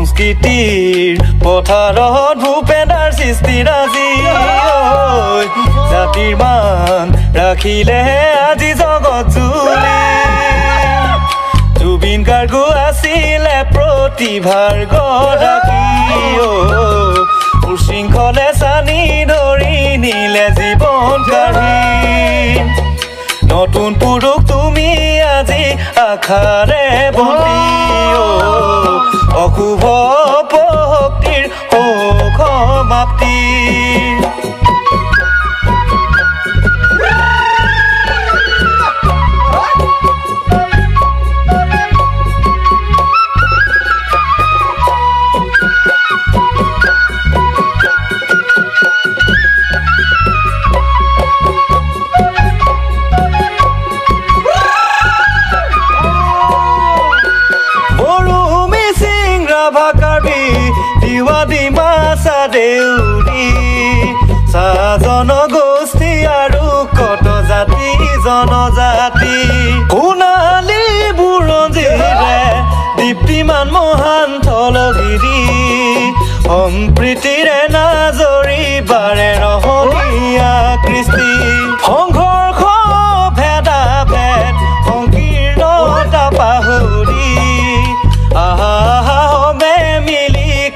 সংস্কৃতিৰ পথাৰত ভূপেনাৰ সৃষ্টি ৰাজি জাতিৰ মান ৰাখিলেহে আজি জগত জুৰি জুবিন গাৰ্গো আছিলে প্ৰতিভাৰ গৰাকী উশৃংখলে চানি ধৰি নিলে জীৱন কাঢ়ি নতুন পুৰুষ তুমি আজি আখাৰে বন্তি অশুভ অপশক্তিৰ সমাপ্তি ডিমাছা দেউৰী চাহ জনগোষ্ঠী আৰু কত জাতি জনজাতি সোণালী বুৰঞ্জীৰে দীপ্তিমান মহান থলগিৰি সম্প্ৰীতিৰে নাজৰি বাৰে ৰহণীয়া কৃষ্টি সংঘৰ্ষ ভেদাভেদ সংকীৰ্ণতা পাহৰি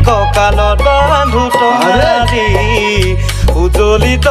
কঁকালত বান্ধো তৰাদি উজ্বলিত